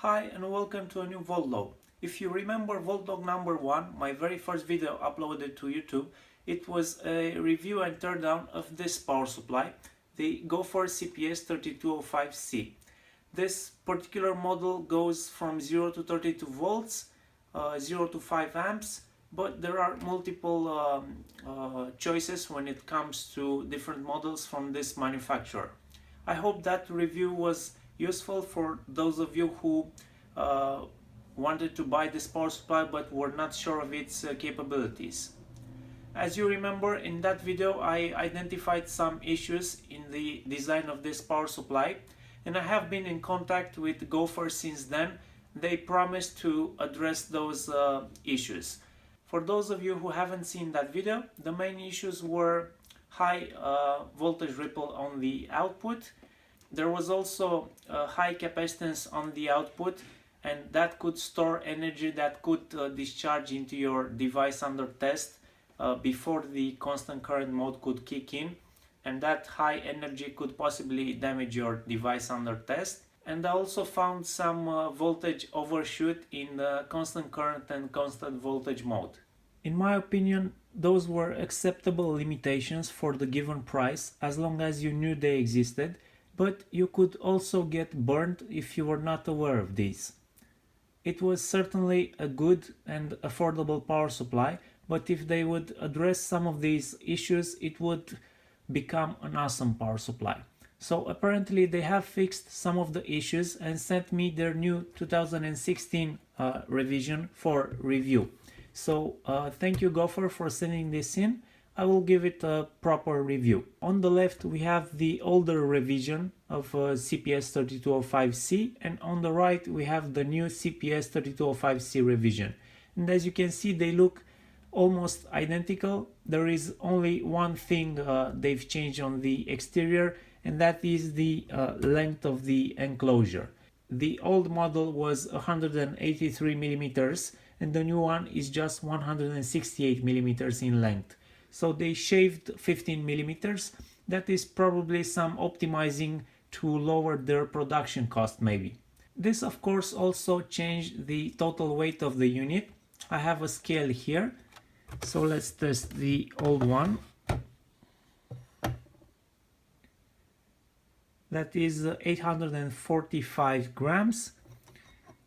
Hi and welcome to a new Voltlog. If you remember Voltlog number 1, my very first video uploaded to YouTube, it was a review and teardown of this power supply, the Gopher CPS-3205C. This particular model goes from 0 to 32 volts, 0 to 5 amps, but there are multiple choices when it comes to different models from this manufacturer. I hope that review was useful for those of you who wanted to buy this power supply but were not sure of its capabilities. As you remember, in that video I identified some issues in the design of this power supply, and I have been in contact with Gopher since then. They promised to address those issues. For those of you who haven't seen that video, the main issues were high voltage ripple on the output. There was also a high capacitance on the output, and that could store energy that could discharge into your device under test before the constant current mode could kick in, and that high energy could possibly damage your device under test. And I also found some voltage overshoot in the constant current and constant voltage mode. In my opinion, those were acceptable limitations for the given price as long as you knew they existed, but you could also get burned if you were not aware of these. It was certainly a good and affordable power supply, but if they would address some of these issues, it would become an awesome power supply. So apparently they have fixed some of the issues and sent me their new 2016 revision for review. So thank you Gopher for sending this in. I will give it a proper review. On the left we have the older revision of CPS-3205C, and on the right we have the new CPS-3205C revision. And as you can see, they look almost identical. There is only one thing they've changed on the exterior, and that is the length of the enclosure. The old model was 183 millimeters and the new one is just 168 millimeters in length. So they shaved 15 millimeters. That is probably some optimizing to lower their production cost maybe. This of course also changed the total weight of the unit. I have a scale here. So let's test the old one. That is 845 grams.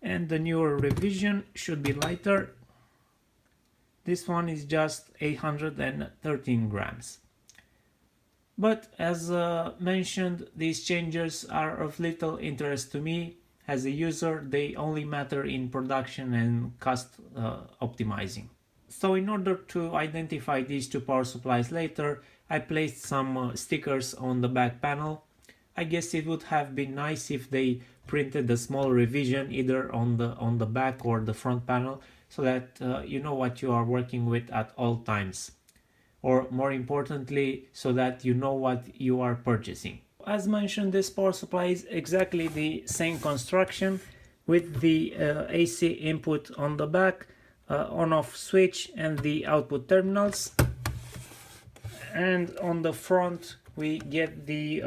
And the newer revision should be lighter. This one is just 813 grams. But as mentioned, these changes are of little interest to me. As a user, they only matter in production and cost optimizing. So in order to identify these two power supplies later, I placed some stickers on the back panel. I guess it would have been nice if they printed a small revision either on the back or the front panel, so that you know what you are working with at all times, or more importantly, so that you know what you are purchasing. As mentioned, this power supply is exactly the same construction with the AC input on the back, on-off switch and the output terminals, and on the front we get the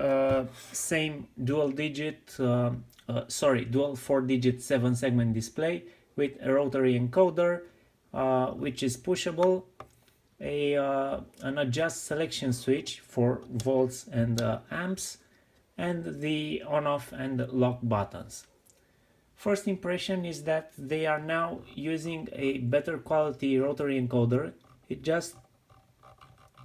same dual 4-digit 7-segment display with a rotary encoder, which is pushable, an adjust selection switch for volts and amps, and the on-off and lock buttons. First impression is that they are now using a better quality rotary encoder. It just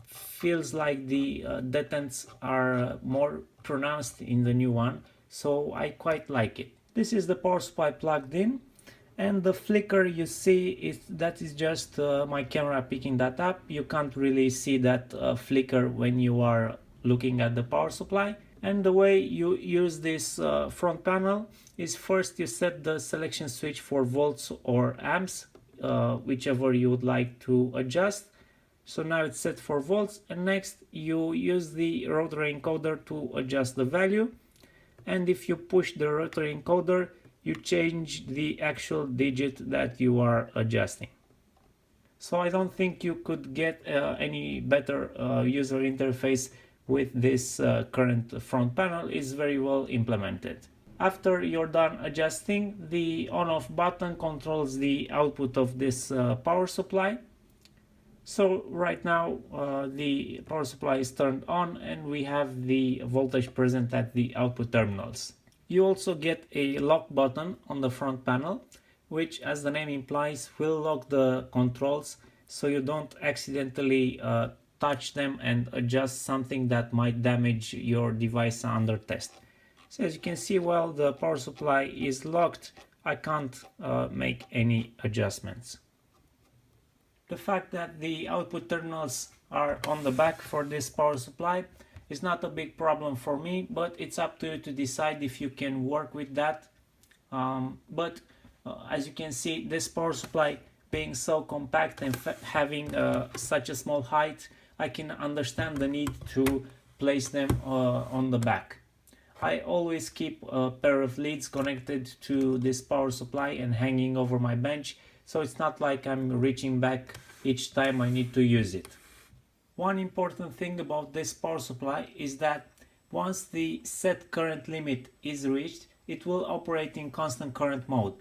feels like the detents are more pronounced in the new one, so I quite like it. This is the power supply plugged in, and the flicker you see that is just my camera picking that up. You can't really see that flicker when you are looking at the power supply. And the way you use this front panel is first you set the selection switch for volts or amps, whichever you would like to adjust. So now it's set for volts, and next you use the rotary encoder to adjust the value, and if you push the rotary encoder you change the actual digit that you are adjusting. So I don't think you could get any better user interface with this current front panel. Is very well implemented. After you're done adjusting, the on-off button controls the output of this power supply. So right now the power supply is turned on and we have the voltage present at the output terminals. You also get a lock button on the front panel, which, as the name implies, will lock the controls so you don't accidentally touch them and adjust something that might damage your device under test. So as you can see, while the power supply is locked, I can't make any adjustments. The fact that the output terminals are on the back for this power supply is not a big problem for me, but it's up to you to decide if you can work with that. As you can see, this power supply being so compact and having such a small height, I can understand the need to place them on the back. I always keep a pair of leads connected to this power supply and hanging over my bench, so it's not like I'm reaching back each time I need to use it. One important thing about this power supply is that once the set current limit is reached, it will operate in constant current mode.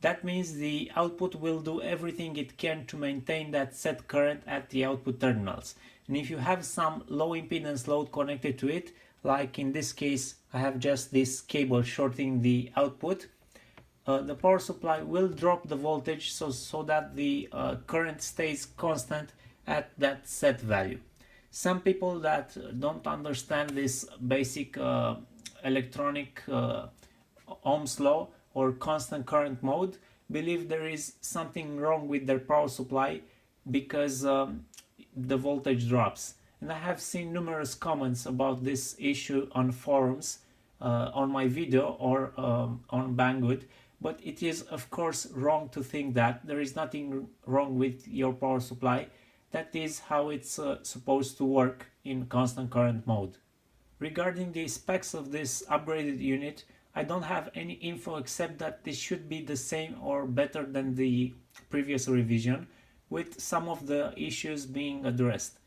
That means the output will do everything it can to maintain that set current at the output terminals. And if you have some low impedance load connected to it, like in this case I have just this cable shorting the output, the power supply will drop the voltage so that the current stays constant at that set value. Some people that don't understand this basic electronic Ohm's law or constant current mode believe there is something wrong with their power supply because the voltage drops. And I have seen numerous comments about this issue on forums, on my video or on Banggood. But it is of course wrong to think that. There is nothing wrong with your power supply. That is how it's supposed to work in constant current mode. Regarding the specs of this upgraded unit, I don't have any info except that this should be the same or better than the previous revision, with some of the issues being addressed.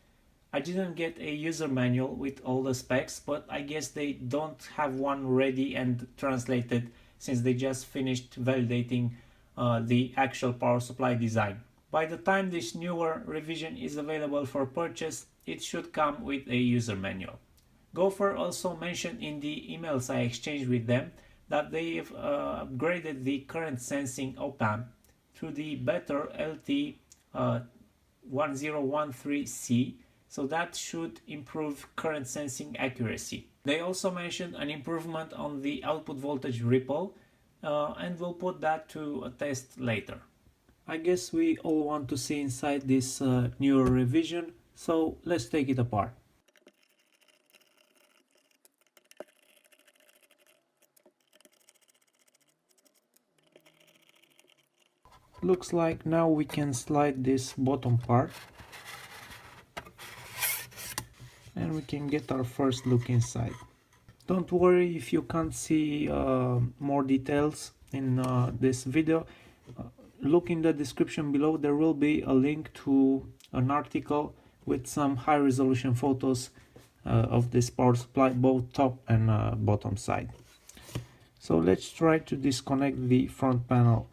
I didn't get a user manual with all the specs, but I guess they don't have one ready and translated since they just finished validating the actual power supply design. By the time this newer revision is available for purchase, it should come with a user manual. Gopher also mentioned in the emails I exchanged with them that they've upgraded the current sensing op-amp to the better LT1013C, so that should improve current sensing accuracy. They also mentioned an improvement on the output voltage ripple, and we'll put that to a test later. I guess we all want to see inside this newer revision, so let's take it apart. Looks like now we can slide this bottom part and we can get our first look inside. Don't worry if you can't see more details in this video. Look in the description below, there will be a link to an article with some high resolution photos of this power supply, both top and bottom side. So let's try to disconnect the front panel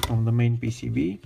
from the main PCB.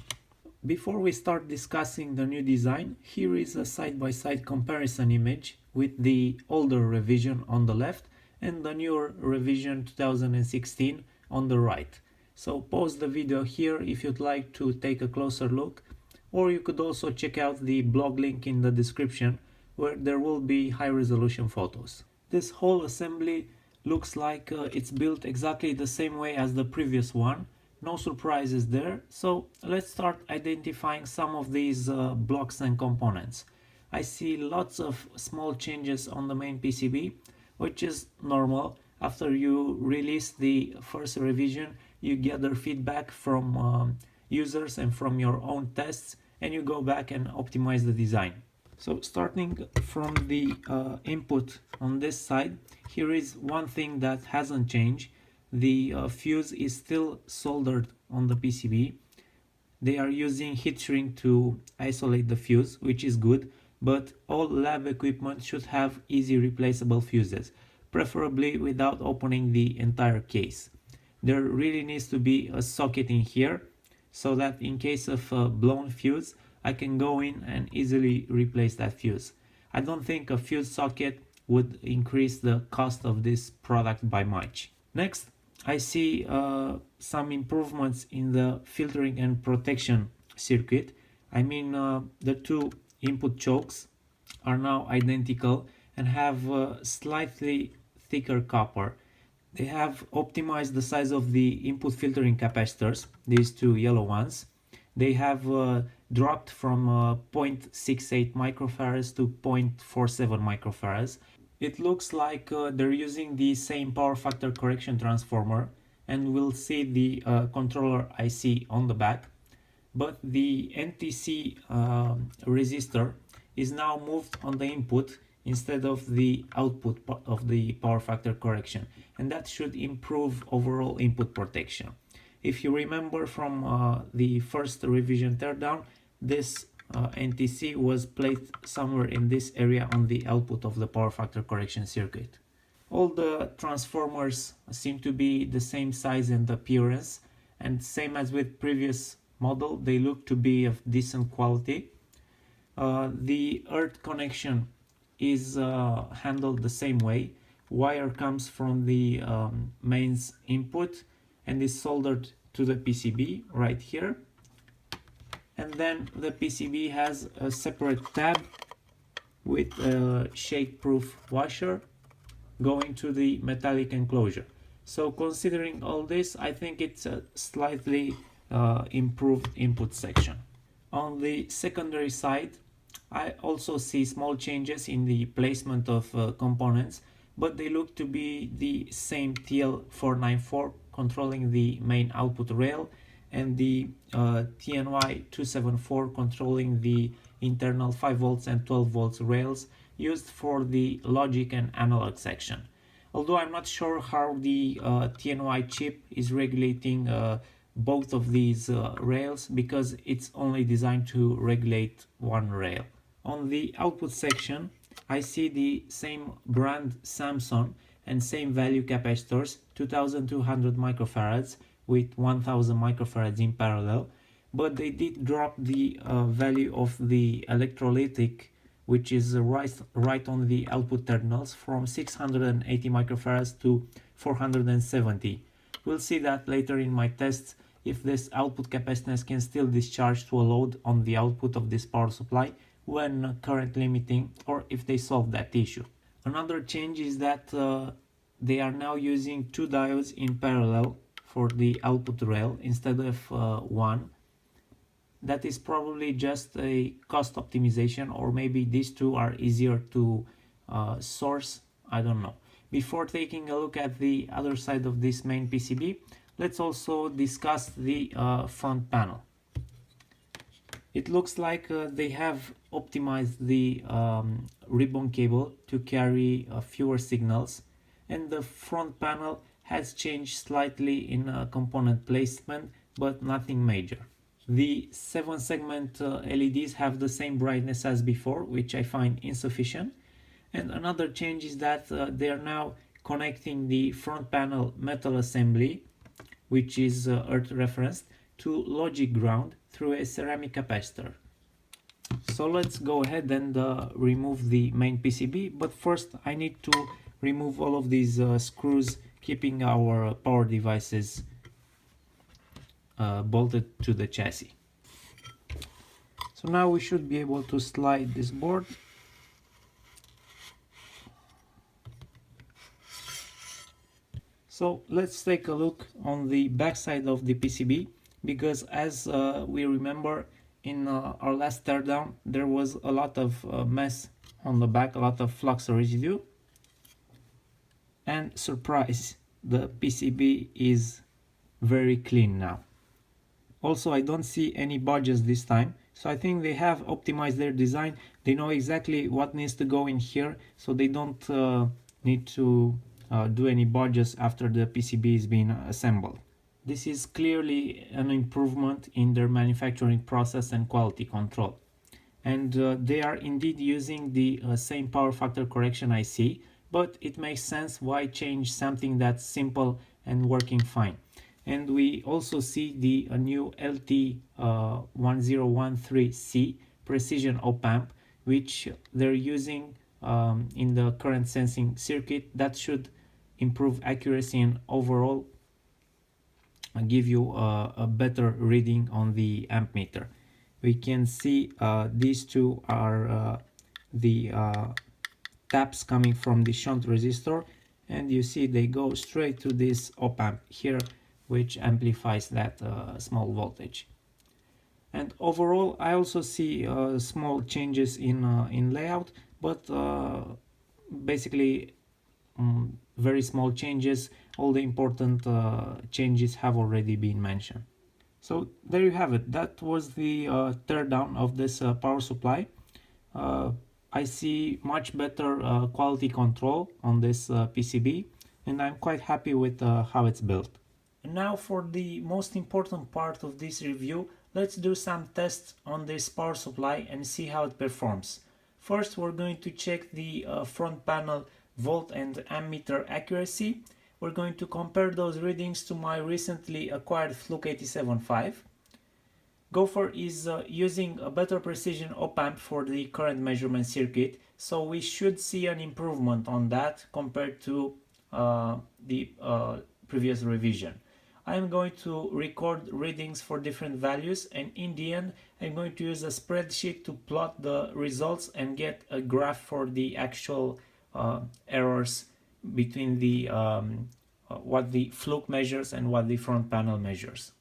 Before we start discussing the new design, here is a side-by-side comparison image with the older revision on the left and the newer revision 2016 on the right. So pause the video here if you'd like to take a closer look, or you could also check out the blog link in the description where there will be high resolution photos. This whole assembly looks like it's built exactly the same way as the previous one. No surprises there, so let's start identifying some of these blocks and components. I see lots of small changes on the main PCB, which is normal. After you release the first revision, you gather feedback from users and from your own tests, and you go back and optimize the design. So starting from the input on this side, here is one thing that hasn't changed. The fuse is still soldered on the PCB. They are using heat shrink to isolate the fuse, which is good, but all lab equipment should have easy replaceable fuses. preferably without opening the entire case. There really needs to be a socket in here so that in case of a blown fuse I can go in and easily replace that fuse. I don't think a fuse socket would increase the cost of this product by much. Next, I see some improvements in the filtering and protection circuit. I mean, the two input chokes are now identical and have slightly thicker copper. They have optimized the size of the input filtering capacitors, these two yellow ones. They have dropped from 0.68 microfarads to 0.47 microfarads. It looks like they're using the same power factor correction transformer, and we'll see the controller IC on the back. But the NTC resistor is now moved on the input instead of the output of the power factor correction, and that should improve overall input protection. If you remember from the first revision teardown, this NTC was placed somewhere in this area on the output of the power factor correction circuit. All the transformers seem to be the same size and appearance, and same as with previous model, they look to be of decent quality. The earth connection is handled the same way. Wire comes from the mains input and is soldered to the PCB right here, and then the PCB has a separate tab with a shake proof washer going to the metallic enclosure. So considering all this, I think it's a slightly improved input section. On the secondary side, I also see small changes in the placement of components, but they look to be the same TL494 controlling the main output rail, and the TNY274 controlling the internal 5 volts and 12 volts rails used for the logic and analog section. Although I'm not sure how the TNY chip is regulating both of these rails, because it's only designed to regulate one rail. On the output section, I see the same brand Samsung and same value capacitors, 2200 microfarads with 1000 microfarads in parallel, but they did drop the value of the electrolytic, which is right on the output terminals, from 680 microfarads to 470. We'll see that later in my tests, if this output capacitance can still discharge to a load on the output of this power supply when current limiting, or if they solve that issue. Another change is that they are now using two diodes in parallel for the output rail instead of one. That is probably just a cost optimization, or maybe these two are easier to source, I don't know. Before taking a look at the other side of this main PCB, let's also discuss the front panel. It looks like they have optimized the ribbon cable to carry fewer signals, and the front panel has changed slightly in component placement, but nothing major. The 7-segment LEDs have the same brightness as before, which I find insufficient. And another change is that they are now connecting the front panel metal assembly, which is earth referenced, to logic ground through a ceramic capacitor. So let's go ahead and remove the main PCB, but first I need to remove all of these screws keeping our power devices bolted to the chassis. So now we should be able to slide this board. So let's take a look on the back side of the PCB, because as we remember in our last teardown, there was a lot of mess on the back, a lot of flux residue, and surprise, the PCB is very clean now. Also, I don't see any budges this time, so I think they have optimized their design. They know exactly what needs to go in here, so they don't need to do any budges after the PCB is being assembled. This is clearly an improvement in their manufacturing process and quality control. And they are indeed using the same power factor correction IC, but it makes sense why change something that's simple and working fine. And we also see the new LT1013C precision op-amp, which they're using in the current sensing circuit. That should improve accuracy and overall give you a better reading on the ammeter. We can see these two are the taps coming from the shunt resistor, and you see they go straight to this op-amp here, which amplifies that small voltage. And overall I also see small changes in layout, but basically very small changes. All the important changes have already been mentioned. So there you have it. That was the teardown of this power supply. I see much better quality control on this PCB, and I'm quite happy with how it's built. And now for the most important part of this review, let's do some tests on this power supply and see how it performs. First, we're going to check the front panel volt and ammeter accuracy. We're going to compare those readings to my recently acquired Fluke 875. Gopher is using a better precision op-amp for the current measurement circuit, so we should see an improvement on that compared to the previous revision. I am going to record readings for different values, and in the end I'm going to use a spreadsheet to plot the results and get a graph for the actual errors between the what the Fluke measures and what the front panel measures.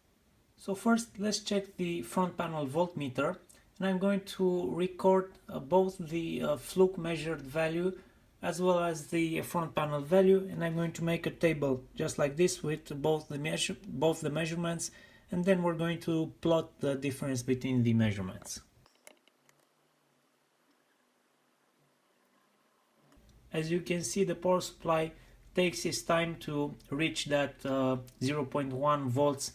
So first let's check the front panel voltmeter, and I'm going to record both the Fluke measured value as well as the front panel value, and I'm going to make a table just like this with both the measurements, and then we're going to plot the difference between the measurements. As you can see, the power supply takes its time to reach that 0.1 volts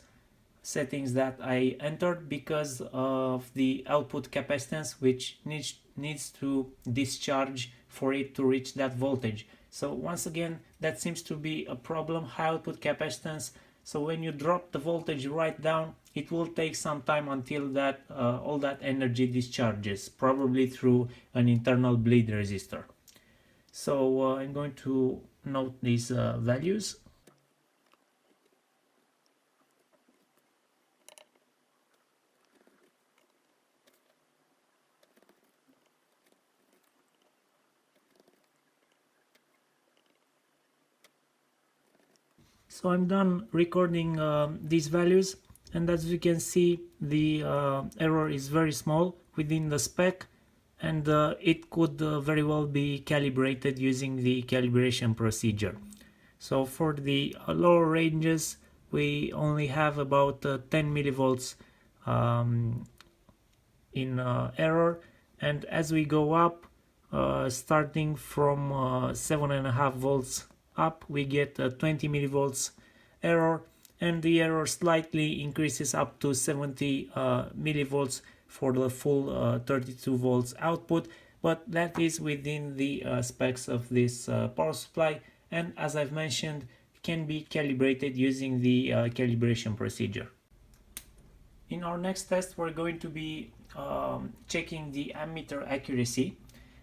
settings that I entered because of the output capacitance, which needs to discharge for it to reach that voltage. So once again, that seems to be a problem, high output capacitance. So when you drop the voltage right down, it will take some time until that all that energy discharges, probably through an internal bleed resistor. So I'm going to note these values. So I'm done recording these values, and as you can see, the error is very small within the spec, and it could very well be calibrated using the calibration procedure. So for the lower ranges, we only have about 10 millivolts in error, and as we go up, starting from 7.5 volts up, we get 20 millivolts error, and the error slightly increases up to 70 millivolts for the full 32 volts output, but that is within the specs of this power supply, and as I've mentioned, can be calibrated using the calibration procedure. In our next test, we're going to be checking the ammeter accuracy,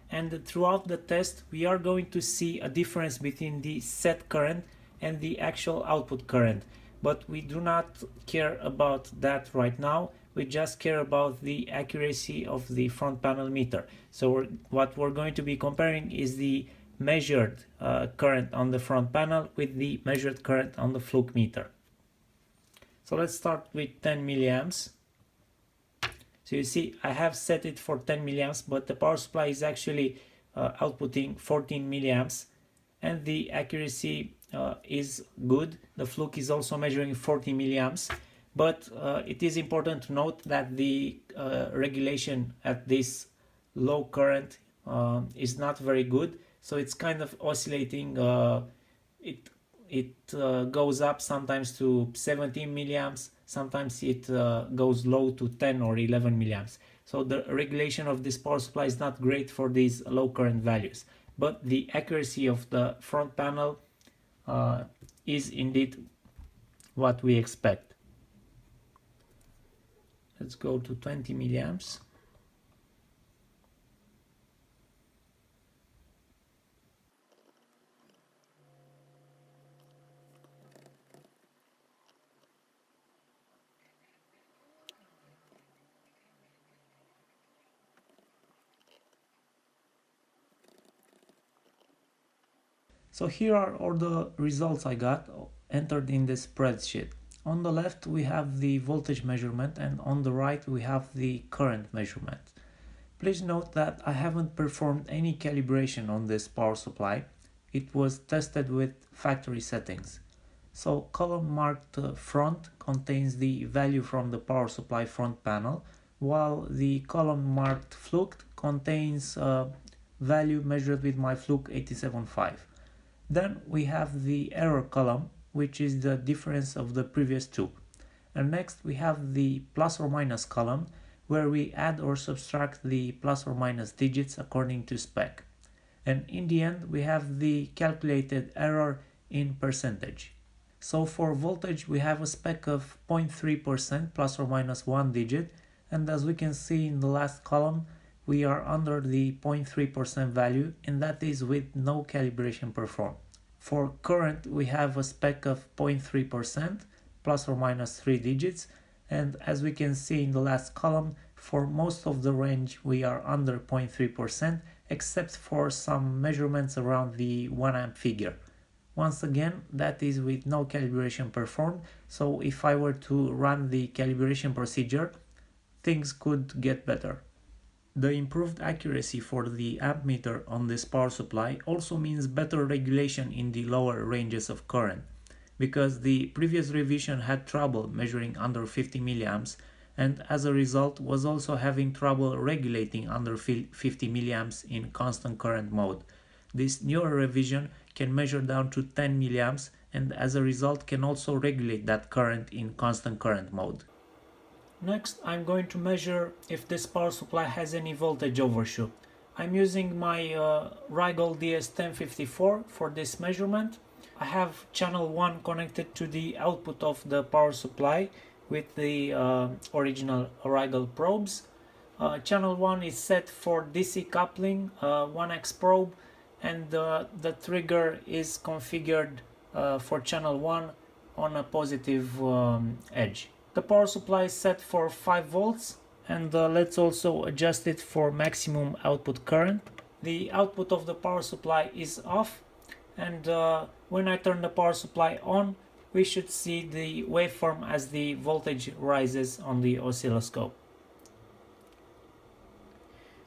and throughout the test we are going to see a difference between the set current and the actual output current, but we do not care about that right now. We just care about the accuracy of the front panel meter. So what we're going to be comparing is the measured current on the front panel with the measured current on the Fluke meter. So let's start with 10 milliamps. So you see, I have set it for 10 milliamps, but the power supply is actually outputting 14 milliamps, and the accuracy is good. The Fluke is also measuring 40 milliamps, but it is important to note that the regulation at this low current is not very good. So it's kind of oscillating. It goes up sometimes to 17 milliamps, sometimes it goes low to 10 or 11 milliamps. So the regulation of this power supply is not great for these low current values. but the accuracy of the front panel is indeed what we expect. Let's go to 20 milliamps. So here are all the results I got entered in this spreadsheet. On the left we have the voltage measurement, and on the right we have the current measurement. Please note that I haven't performed any calibration on this power supply. It was tested with factory settings. So column marked front contains the value from the power supply front panel, while the column marked fluked contains value measured with my Fluke 875. Then we have the error column, which is the difference of the previous two. And next we have the plus or minus column, where we add or subtract the plus or minus digits according to spec. And in the end we have the calculated error in percentage. So for voltage we have a spec of 0.3% plus or minus 1 digit, and as we can see in the last column we are under the 0.3% value, and that is with no calibration performed. For current we have a spec of 0.3% plus or minus 3 digits, and as we can see in the last column, for most of the range we are under 0.3%, except for some measurements around the 1 amp figure. Once again, that is with no calibration performed, so if I were to run the calibration procedure, things could get better. The improved accuracy for the ammeter on this power supply also means better regulation in the lower ranges of current, because the previous revision had trouble measuring under 50 milliamps, and as a result was also having trouble regulating under 50 milliamps in constant current mode. This newer revision can measure down to 10 milliamps, and as a result can also regulate that current in constant current mode. Next, I'm going to measure if this power supply has any voltage overshoot. I'm using my Rigol DS1054 for this measurement. I have channel 1 connected to the output of the power supply with the original Rigol probes. Channel 1 is set for DC coupling, 1x probe, and the trigger is configured for channel 1 on a positive edge. The power supply is set for 5 volts, and let's also adjust it for maximum output current. The output of the power supply is off, and when I turn the power supply on, we should see the waveform as the voltage rises on the oscilloscope.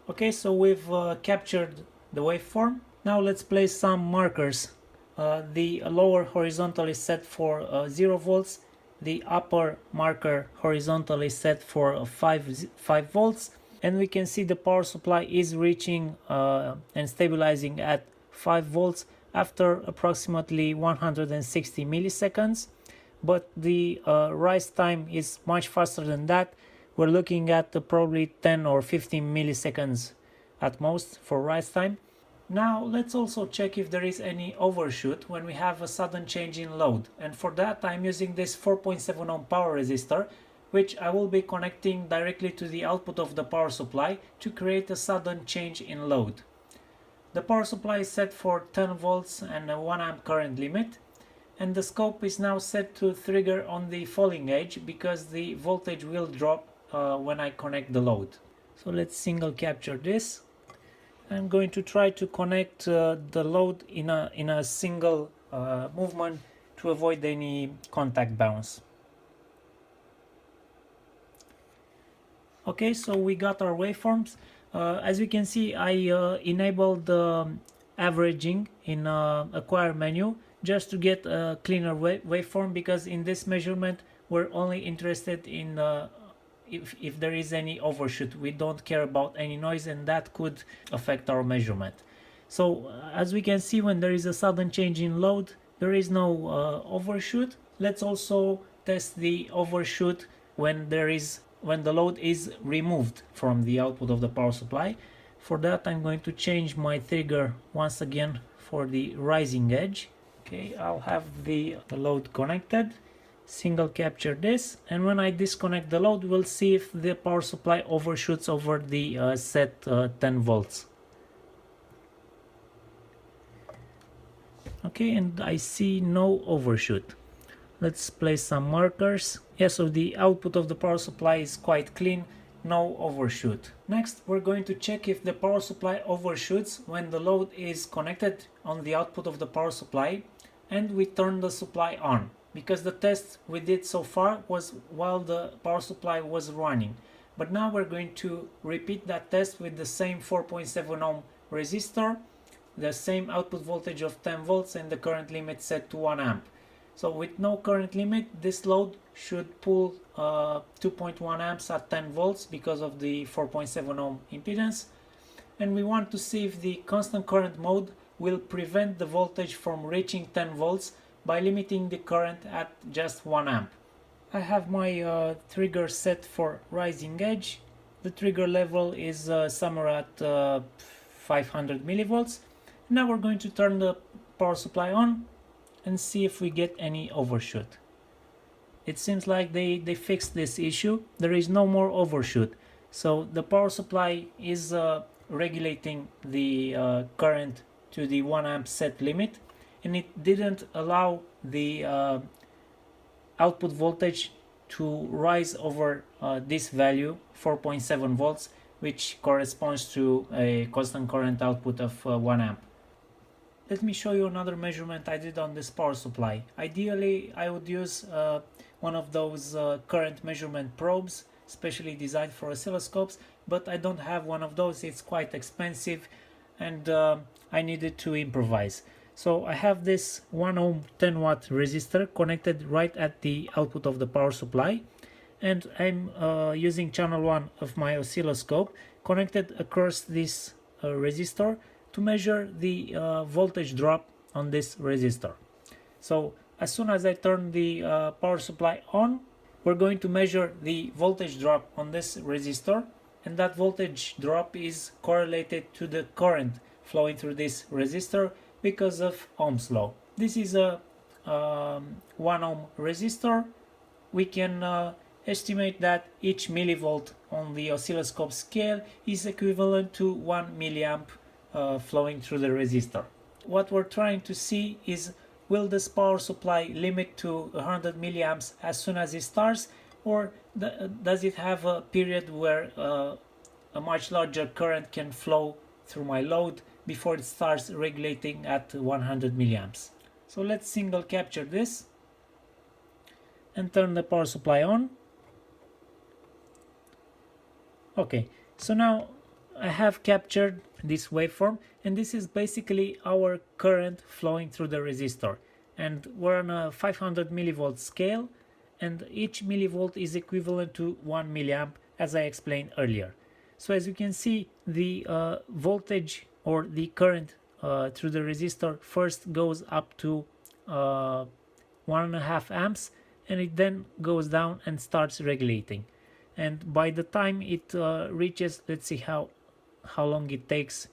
Okay, so we've captured the waveform. Now let's place some markers. The lower horizontal is set for 0 volts. The upper marker horizontal is set for 5 volts, and we can see the power supply is reaching and stabilizing at 5 volts after approximately 160 milliseconds, but the rise time is much faster than that. We're looking at probably 10 or 15 milliseconds at most for rise time. Now let's also check if there is any overshoot when we have a sudden change in load, and for that I'm using this 4.7 ohm power resistor, which I will be connecting directly to the output of the power supply to create a sudden change in load. The power supply is set for 10 volts and a 1 amp current limit, and the scope is now set to trigger on the falling edge because the voltage will drop when I connect the load. So let's single capture this. I'm going to try to connect the load in a single movement to avoid any contact bounce. Okay, so we got our waveforms. As you can see, I enabled averaging in acquire menu just to get a cleaner waveform, because in this measurement we're only interested in if there is any overshoot. We don't care about any noise, and that could affect our measurement. So as we can see, when there is a sudden change in load, there is no overshoot. Let's also test the overshoot when the load is removed from the output of the power supply. For that I'm going to change my trigger once again for the rising edge. Okay, I'll have the load connected, single capture this, and when I disconnect the load we'll see if the power supply overshoots over the set 10 volts. Okay, and I see no overshoot. Let's place some markers. Yeah, so the output of the power supply is quite clean, no overshoot. Next, we're going to check if the power supply overshoots when the load is connected on the output of the power supply and we turn the supply on, because the test we did so far was while the power supply was running. But now we're going to repeat that test with the same 4.7 ohm resistor, the same output voltage of 10 volts and the current limit set to 1 amp. So with no current limit, this load should pull 2.1 amps at 10 volts because of the 4.7 ohm impedance. And we want to see if the constant current mode will prevent the voltage from reaching 10 volts by limiting the current at just 1 amp. I have my trigger set for rising edge. The trigger level is somewhere at 500 millivolts. Now we're going to turn the power supply on and see if we get any overshoot. It seems like they fixed this issue. There is no more overshoot. So the power supply is regulating the current to the 1 amp set limit, and it didn't allow the output voltage to rise over this value, 4.7 volts, which corresponds to a constant current output of 1 amp. Let me show you another measurement I did on this power supply. Ideally, I would use one of those current measurement probes, specially designed for oscilloscopes, but I don't have one of those. It's quite expensive and I needed to improvise. So I have this 1 ohm 10 watt resistor connected right at the output of the power supply, and I'm using channel 1 of my oscilloscope connected across this resistor to measure the voltage drop on this resistor. So as soon as I turn the power supply on, we're going to measure the voltage drop on this resistor, and that voltage drop is correlated to the current flowing through this resistor because of Ohm's law. This is a 1 ohm resistor. We can estimate that each millivolt on the oscilloscope scale is equivalent to 1 milliamp flowing through the resistor. What we're trying to see is, will this power supply limit to 100 milliamps as soon as it starts, or does it have a period where a much larger current can flow through my load before it starts regulating at 100 milliamps. So let's single capture this and turn the power supply on. Okay, so now I have captured this waveform, and this is basically our current flowing through the resistor, and we're on a 500 millivolt scale, and each millivolt is equivalent to 1 milliamp, as I explained earlier. So as you can see, the voltage or the current through the resistor first goes up to 1.5 amps, and it then goes down and starts regulating. And by the time it reaches, let's see how long it takes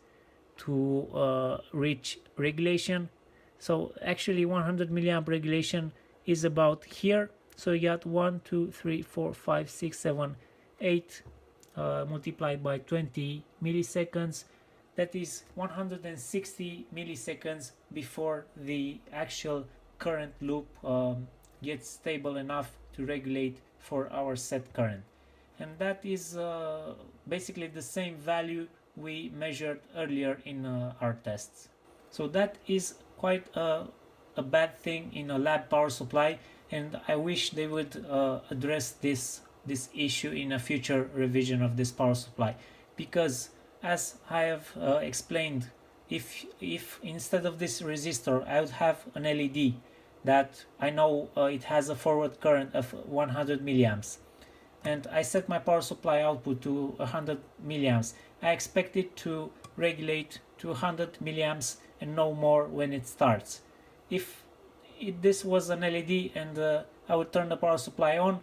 to reach regulation. So actually 100 milliamp regulation is about here. So you got 1, 2, 3, 4, 5, 6, 7, 8 multiplied by 20 milliseconds. That is 160 milliseconds before the actual current loop gets stable enough to regulate for our set current. And that is basically the same value we measured earlier in our tests. So that is quite a bad thing in a lab power supply, and I wish they would address this issue in a future revision of this power supply, because as I have explained, if instead of this resistor I would have an LED that I know it has a forward current of 100 milliamps, and I set my power supply output to 100 milliamps, I expect it to regulate to 100 milliamps and no more when it starts. If this was an LED and I would turn the power supply on,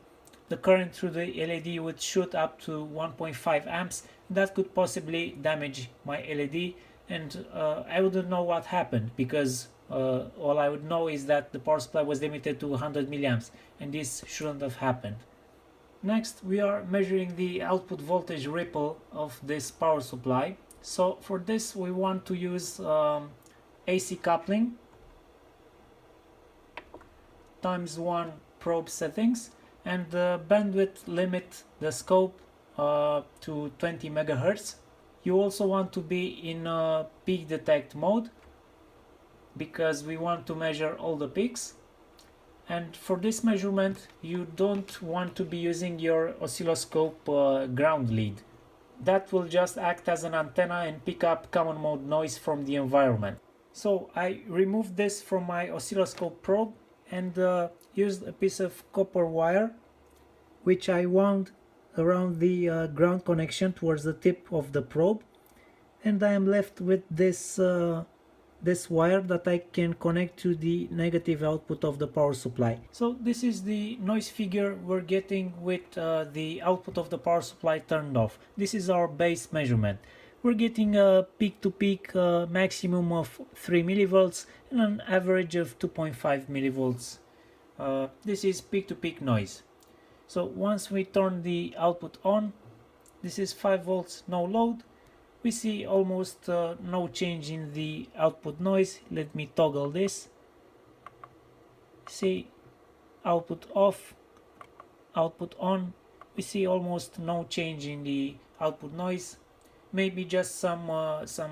the current through the LED would shoot up to 1.5 amps. That could possibly damage my LED, and I wouldn't know what happened, because all I would know is that the power supply was limited to 100 milliamps, and this shouldn't have happened. Next, we are measuring the output voltage ripple of this power supply. So for this we want to use AC coupling times 1 probe settings, and the bandwidth limit the scope to 20 megahertz. You also want to be in peak detect mode, because we want to measure all the peaks. And for this measurement you don't want to be using your oscilloscope ground lead. That will just act as an antenna and pick up common mode noise from the environment. So I removed this from my oscilloscope probe and used a piece of copper wire, which I wound around the ground connection towards the tip of the probe, and I am left with this wire that I can connect to the negative output of the power supply. So this is the noise figure we're getting with the output of the power supply turned off. This is our base measurement. We're getting a peak-to-peak maximum of 3 millivolts and an average of 2.5 millivolts. This is peak-to-peak noise. So once we turn the output on, this is 5 volts, no load. We see almost no change in the output noise. Let me toggle this. See, output off, output on. We see almost no change in the output noise. Maybe just some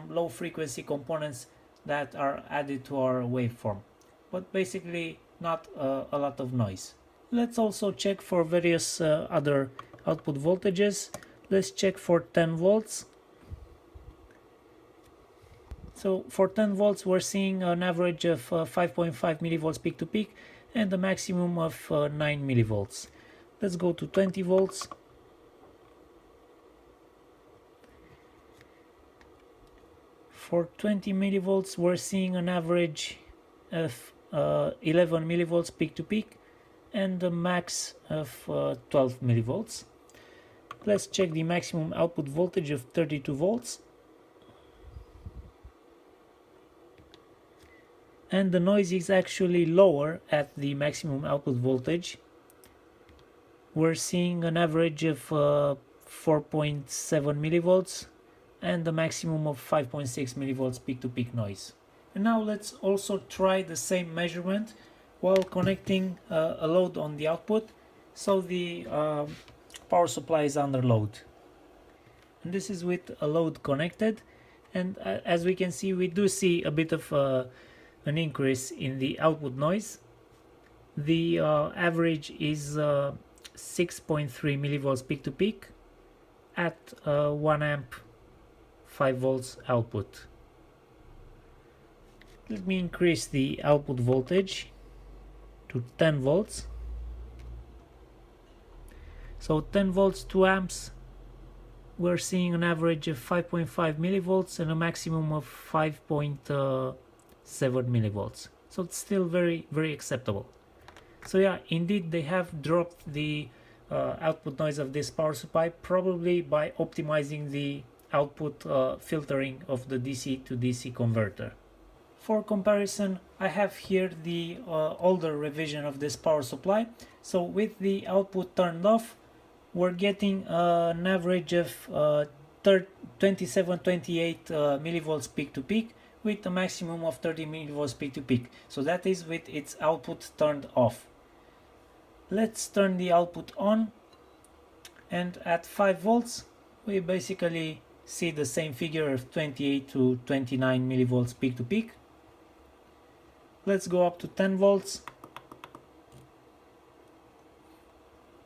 low frequency components that are added to our waveform, but basically not a lot of noise. Let's also check for various other output voltages. Let's check for 10 volts. So for 10 volts we're seeing an average of 5.5 millivolts peak to peak and a maximum of 9 millivolts. Let's go to 20 volts. For 20 millivolts we're seeing an average of 11 millivolts peak to peak and a max of 12 millivolts. Let's check the maximum output voltage of 32 volts. And the noise is actually lower at the maximum output voltage. We're seeing an average of 4.7 millivolts and a maximum of 5.6 millivolts peak-to-peak noise. And now let's also try the same measurement while connecting a load on the output, so the power supply is under load. And this is with a load connected, and as we can see, we do see a bit of an increase in the output noise. The average is 6.3 millivolts peak to peak at 1 amp 5 volts output. Let me increase the output voltage to 10 volts. So 10 volts 2 amps, we're seeing an average of 5.5 millivolts and a maximum of 5.7 millivolts. So it's still very acceptable. So yeah, indeed they have dropped the output noise of this power supply, probably by optimizing the output filtering of the DC to DC converter. For comparison, I have here the older revision of this power supply. So with the output turned off, we're getting an average of 27-28 millivolts peak to peak, with a maximum of 30 millivolts peak to peak. So that is with its output turned off. Let's turn the output on, and at 5 volts we basically see the same figure of 28 to 29 millivolts peak to peak. Let's go up to 10 volts,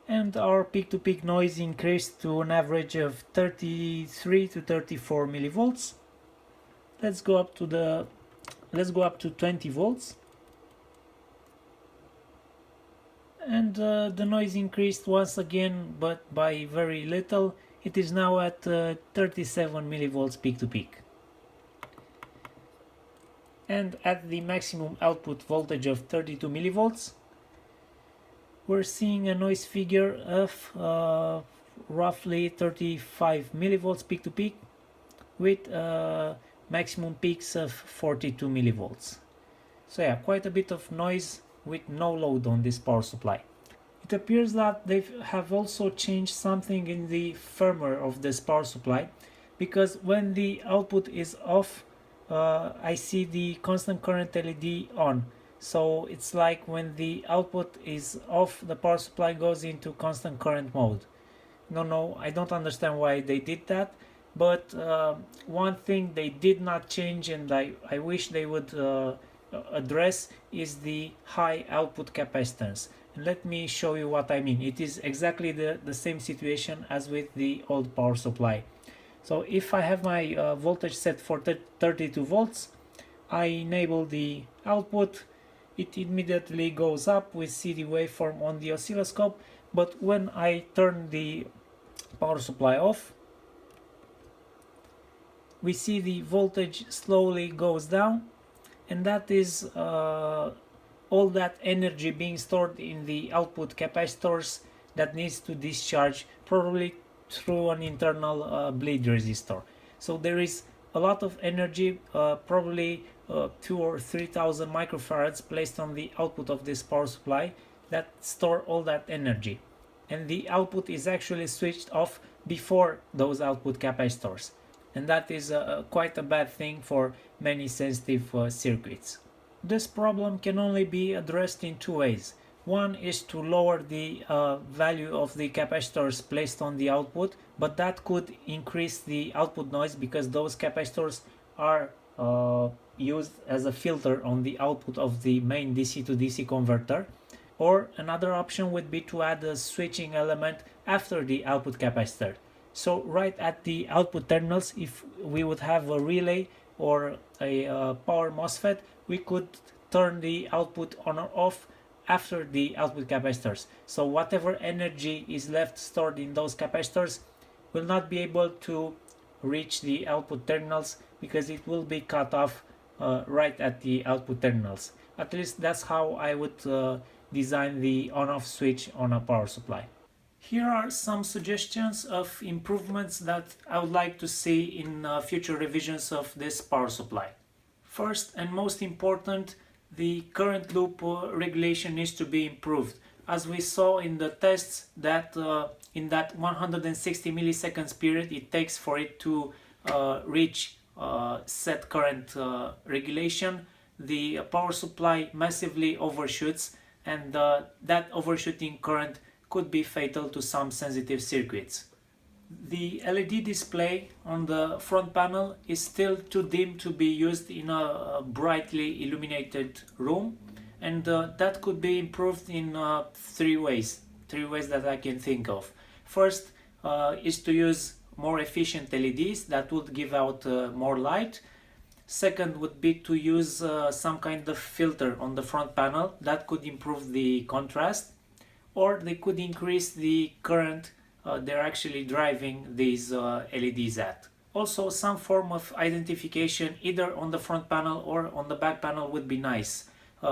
and our peak to peak noise increased to an average of 33 to 34 millivolts. Let's go up to 20 volts, and the noise increased once again, but by very little. It is now at 37 millivolts peak to peak. And at the maximum output voltage of 32 millivolts, we're seeing a noise figure of roughly 35 millivolts peak to peak with maximum peaks of 42 millivolts. So yeah, quite a bit of noise with no load on this power supply. It appears that they have also changed something in the firmware of this power supply, because when the output is off, I see the constant current LED on. So it's like when the output is off, the power supply goes into constant current mode. No, I don't understand why they did that, but one thing they did not change, and I wish they would address, is the high output capacitance. And let me show you what I mean. It is exactly the same situation as with the old power supply. So if I have my voltage set for 32 volts, I enable the output, it immediately goes up. We see the waveform on the oscilloscope, but when I turn the power supply off, we see the voltage slowly goes down, and that is all that energy being stored in the output capacitors that needs to discharge, probably through an internal bleed resistor. So there is a lot of energy, probably 2,000 or 3,000 microfarads placed on the output of this power supply that store all that energy, and the output is actually switched off before those output capacitors, and that is quite a bad thing for many sensitive circuits. This problem can only be addressed in two ways. One is to lower the value of the capacitors placed on the output, but that could increase the output noise because those capacitors are used as a filter on the output of the main DC to DC converter. Or another option would be to add a switching element after the output capacitor. So right at the output terminals, if we would have a relay or a power MOSFET, we could turn the output on or off after the output capacitors. So whatever energy is left stored in those capacitors will not be able to reach the output terminals because it will be cut off right at the output terminals. At least that's how I would design the on-off switch on a power supply. Here are some suggestions of improvements that I would like to see in future revisions of this power supply. First and most important, the current loop regulation needs to be improved. As we saw in the tests that in that 160 milliseconds period it takes for it to reach set current regulation, the power supply massively overshoots, and that overshooting current could be fatal to some sensitive circuits. The LED display on the front panel is still too dim to be used in a brightly illuminated room, and that could be improved in three ways that I can think of. First is to use more efficient LEDs that would give out more light. Second would be to use some kind of filter on the front panel that could improve the contrast, or they could increase the current they're actually driving these LEDs at. Also, some form of identification either on the front panel or on the back panel would be nice.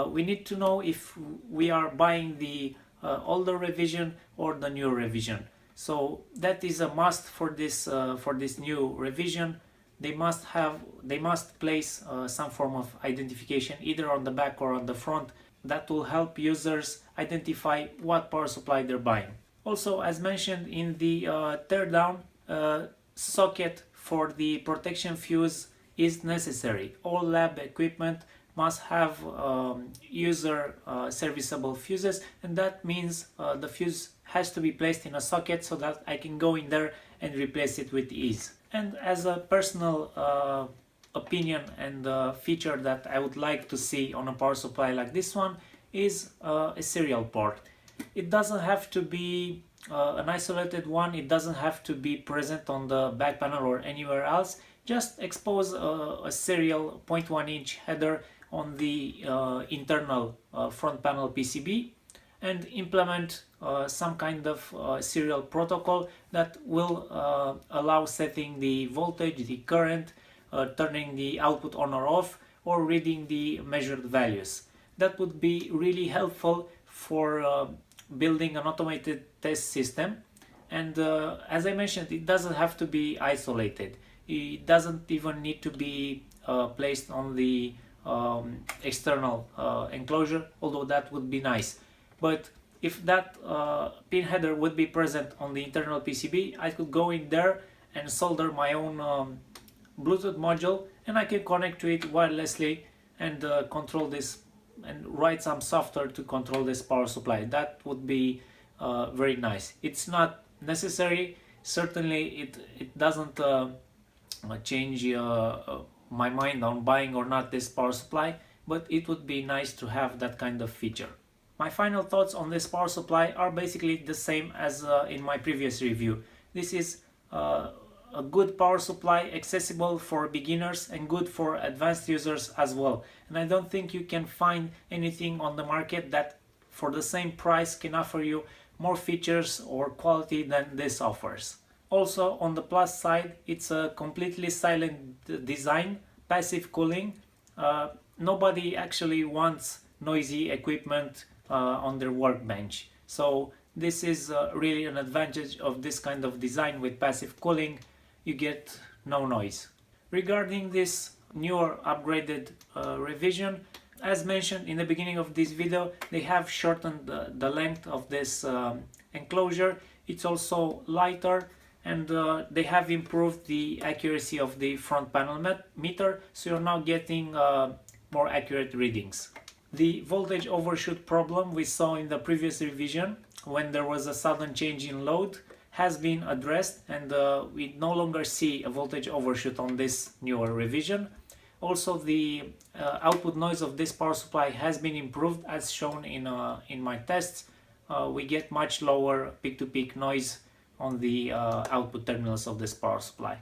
We need to know if we are buying the older revision or the new revision. So that is a must for this new revision. They must place some form of identification either on the back or on the front. That will help users identify what power supply they're buying. Also, as mentioned in the teardown, socket for the protection fuse is necessary. All lab equipment must have user serviceable fuses, and that means the fuse has to be placed in a socket so that I can go in there and replace it with ease. And as a personal opinion and feature that I would like to see on a power supply like this one is a serial port. It doesn't have to be an isolated one, it doesn't have to be present on the back panel or anywhere else. Just expose a serial 0.1 inch header on the internal front panel PCB and implement some kind of serial protocol that will allow setting the voltage, the current, turning the output on or off, or reading the measured values. That would be really helpful for building an automated test system. And as I mentioned, it doesn't have to be isolated. It doesn't even need to be placed on the external enclosure, although that would be nice. But if that pin header would be present on the internal PCB, I could go in there and solder my own Bluetooth module, and I can connect to it wirelessly and control this and write some software to control this power supply. That would be very nice. It's not necessary. Certainly it doesn't change my mind on buying or not this power supply, but it would be nice to have that kind of feature. My final thoughts on this power supply are basically the same as in my previous review. This is a good power supply, accessible for beginners and good for advanced users as well. And I don't think you can find anything on the market that for the same price can offer you more features or quality than this offers. Also, on the plus side, it's a completely silent design, passive cooling. Nobody actually wants noisy equipment on their workbench. So this is really an advantage of this kind of design with passive cooling. You get no noise. Regarding this newer upgraded revision, as mentioned in the beginning of this video, they have shortened the length of this enclosure. It's also lighter, and they have improved the accuracy of the front panel meter, so you're now getting more accurate readings. The voltage overshoot problem we saw in the previous revision, when there was a sudden change in load, has been addressed, and we no longer see a voltage overshoot on this newer revision. Also, the output noise of this power supply has been improved, as shown in my tests. We get much lower peak-to-peak noise on the output terminals of this power supply.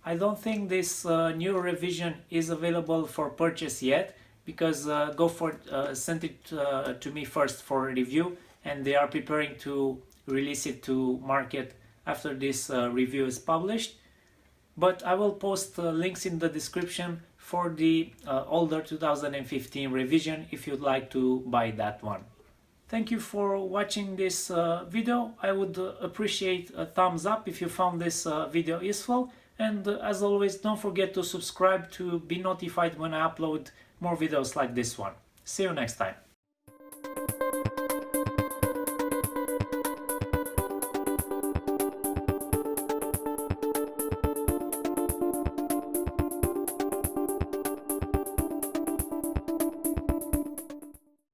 I don't think this new revision is available for purchase yet, because Gopher sent it to me first for review, and they are preparing to release it to market after this review is published. But I will post links in the description for the older 2015 revision if you'd like to buy that one. Thank you for watching this video. I would appreciate a thumbs up if you found this video useful, and as always, don't forget to subscribe to be notified when I upload more videos like this one. See you next time.